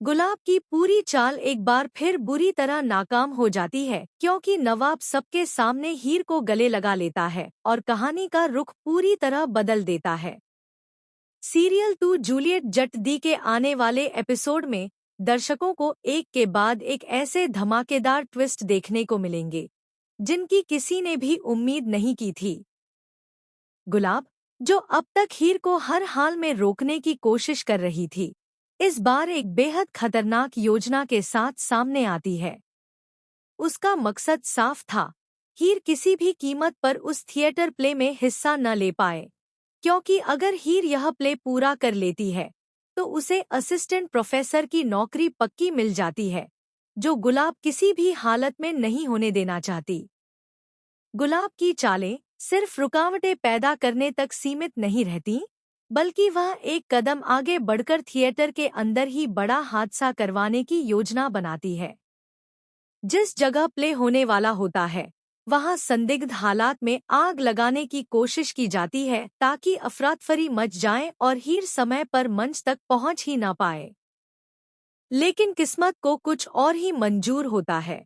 गुलाब की पूरी चाल एक बार फिर बुरी तरह नाकाम हो जाती है क्योंकि नवाब सबके सामने हीर को गले लगा लेता है और कहानी का रुख पूरी तरह बदल देता है। सीरियल 2 जूलियट जट दी के आने वाले एपिसोड में दर्शकों को एक के बाद एक ऐसे धमाकेदार ट्विस्ट देखने को मिलेंगे जिनकी किसी ने भी उम्मीद नहीं की थी। गुलाब, जो अब तक हीर को हर हाल में रोकने की कोशिश कर रही थी, इस बार एक बेहद खतरनाक योजना के साथ सामने आती है। उसका मकसद साफ था, हीर किसी भी कीमत पर उस थिएटर प्ले में हिस्सा न ले पाए, क्योंकि अगर हीर यह प्ले पूरा कर लेती है तो उसे असिस्टेंट प्रोफेसर की नौकरी पक्की मिल जाती है, जो गुलाब किसी भी हालत में नहीं होने देना चाहती। गुलाब की चालें सिर्फ रुकावटें पैदा करने तक सीमित नहीं रहती, बल्कि वह एक कदम आगे बढ़कर थिएटर के अंदर ही बड़ा हादसा करवाने की योजना बनाती है। जिस जगह प्ले होने वाला होता है, वहां संदिग्ध हालात में आग लगाने की कोशिश की जाती है ताकि अफरातफरी मच जाए और हीर समय पर मंच तक पहुंच ही ना पाए। लेकिन किस्मत को कुछ और ही मंजूर होता है।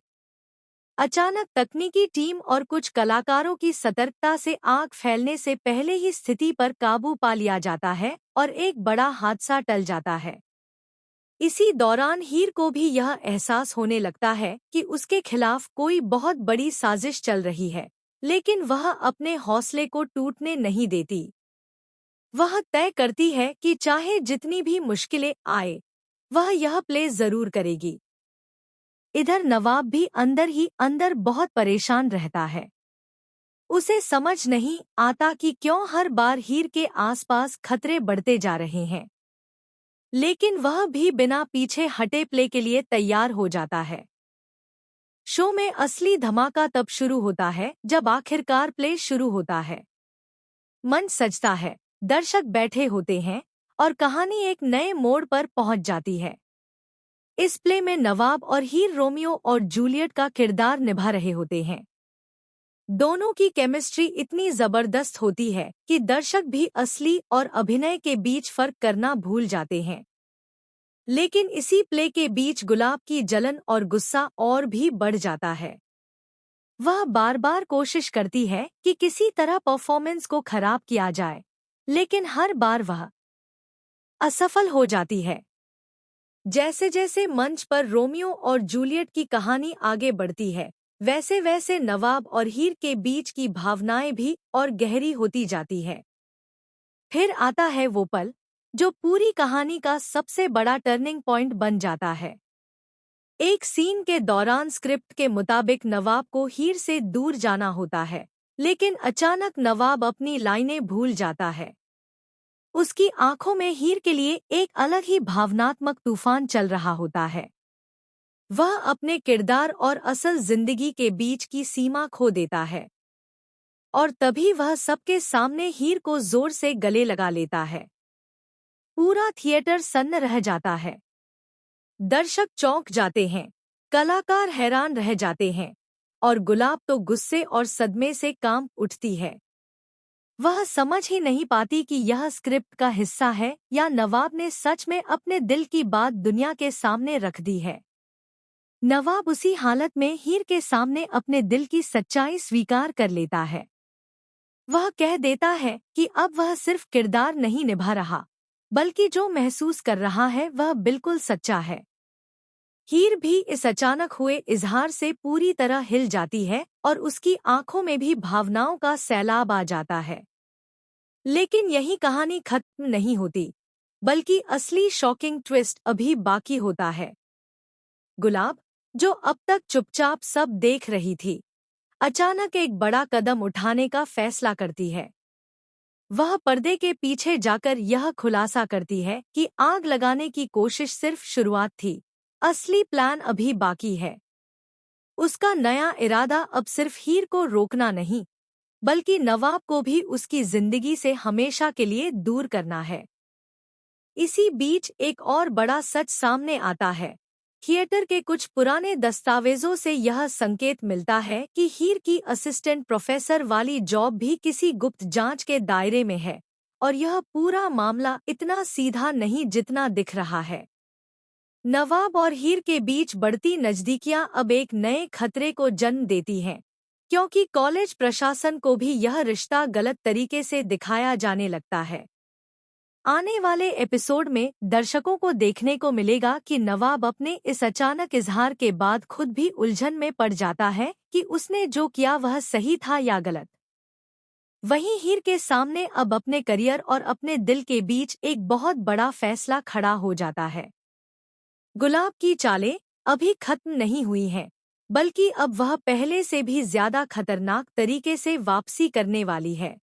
अचानक तकनीकी टीम और कुछ कलाकारों की सतर्कता से आग फैलने से पहले ही स्थिति पर काबू पा लिया जाता है और एक बड़ा हादसा टल जाता है। इसी दौरान हीर को भी यह एहसास होने लगता है कि उसके खिलाफ कोई बहुत बड़ी साजिश चल रही है, लेकिन वह अपने हौसले को टूटने नहीं देती। वह तय करती है कि चाहे जितनी भी मुश्किलें आए, वह यह प्ले जरूर करेगी। इधर नवाब भी अंदर ही अंदर बहुत परेशान रहता है। उसे समझ नहीं आता कि क्यों हर बार हीर के आसपास खतरे बढ़ते जा रहे हैं, लेकिन वह भी बिना पीछे हटे प्ले के लिए तैयार हो जाता है। शो में असली धमाका तब शुरू होता है जब आखिरकार प्ले शुरू होता है। मंच सजता है, दर्शक बैठे होते हैं और कहानी एक नए मोड़ पर पहुंच जाती है। इस प्ले में नवाब और हीर रोमियो और जूलियट का किरदार निभा रहे होते हैं। दोनों की केमिस्ट्री इतनी जबरदस्त होती है कि दर्शक भी असली और अभिनय के बीच फर्क करना भूल जाते हैं। लेकिन इसी प्ले के बीच गुलाब की जलन और गुस्सा और भी बढ़ जाता है। वह बार बार कोशिश करती है कि किसी तरह परफॉर्मेंस को खराब किया जाए, लेकिन हर बार वह असफल हो जाती है। जैसे जैसे मंच पर रोमियो और जूलियट की कहानी आगे बढ़ती है, वैसे वैसे नवाब और हीर के बीच की भावनाएं भी और गहरी होती जाती है। फिर आता है वो पल जो पूरी कहानी का सबसे बड़ा टर्निंग पॉइंट बन जाता है। एक सीन के दौरान स्क्रिप्ट के मुताबिक नवाब को हीर से दूर जाना होता है, लेकिन अचानक नवाब अपनी लाइनें भूल जाता है। उसकी आंखों में हीर के लिए एक अलग ही भावनात्मक तूफान चल रहा होता है। वह अपने किरदार और असल जिंदगी के बीच की सीमा खो देता है और तभी वह सबके सामने हीर को जोर से गले लगा लेता है। पूरा थिएटर सन्न रह जाता है। दर्शक चौंक जाते हैं, कलाकार हैरान रह जाते हैं और गुलाब तो गुस्से और सदमे से कांप उठती है। वह समझ ही नहीं पाती कि यह स्क्रिप्ट का हिस्सा है या नवाब ने सच में अपने दिल की बात दुनिया के सामने रख दी है। नवाब उसी हालत में हीर के सामने अपने दिल की सच्चाई स्वीकार कर लेता है। वह कह देता है कि अब वह सिर्फ किरदार नहीं निभा रहा, बल्कि जो महसूस कर रहा है वह बिल्कुल सच्चा है। हीर भी इस अचानक हुए इजहार से पूरी तरह हिल जाती है और उसकी आंखों में भी भावनाओं का सैलाब आ जाता है। लेकिन यही कहानी खत्म नहीं होती, बल्कि असली शॉकिंग ट्विस्ट अभी बाकी होता है। गुलाब, जो अब तक चुपचाप सब देख रही थी, अचानक एक बड़ा कदम उठाने का फैसला करती है। वह पर्दे के पीछे जाकर यह खुलासा करती है कि आग लगाने की कोशिश सिर्फ शुरुआत थी, असली प्लान अभी बाकी है। उसका नया इरादा अब सिर्फ हीर को रोकना नहीं, बल्कि नवाब को भी उसकी जिंदगी से हमेशा के लिए दूर करना है। इसी बीच एक और बड़ा सच सामने आता है। थिएटर के कुछ पुराने दस्तावेजों से यह संकेत मिलता है कि हीर की असिस्टेंट प्रोफेसर वाली जॉब भी किसी गुप्त जांच के दायरे में है और यह पूरा मामला इतना सीधा नहीं जितना दिख रहा है। नवाब और हीर के बीच बढ़ती नजदीकियां अब एक नए खतरे को जन्म देती हैं, क्योंकि कॉलेज प्रशासन को भी यह रिश्ता गलत तरीके से दिखाया जाने लगता है। आने वाले एपिसोड में दर्शकों को देखने को मिलेगा कि नवाब अपने इस अचानक इजहार के बाद खुद भी उलझन में पड़ जाता है कि उसने जो किया वह सही था या गलत। वहीं हीर के सामने अब अपने करियर और अपने दिल के बीच एक बहुत बड़ा फैसला खड़ा हो जाता है। गुलाब की चालें अभी खत्म नहीं हुई हैं, बल्कि अब वह पहले से भी ज्यादा खतरनाक तरीके से वापसी करने वाली है।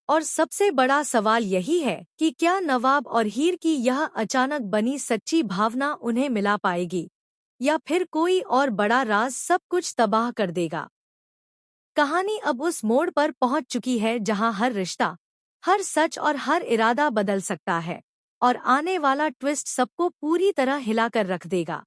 और सबसे बड़ा सवाल यही है कि क्या नवाब और हीर की यह अचानक बनी सच्ची भावना उन्हें मिला पाएगी, या फिर कोई और बड़ा राज सब कुछ तबाह कर देगा। कहानी अब उस मोड़ पर पहुंच चुकी है जहां हर रिश्ता, हर सच और हर इरादा बदल सकता है, और आने वाला ट्विस्ट सबको पूरी तरह हिलाकर रख देगा।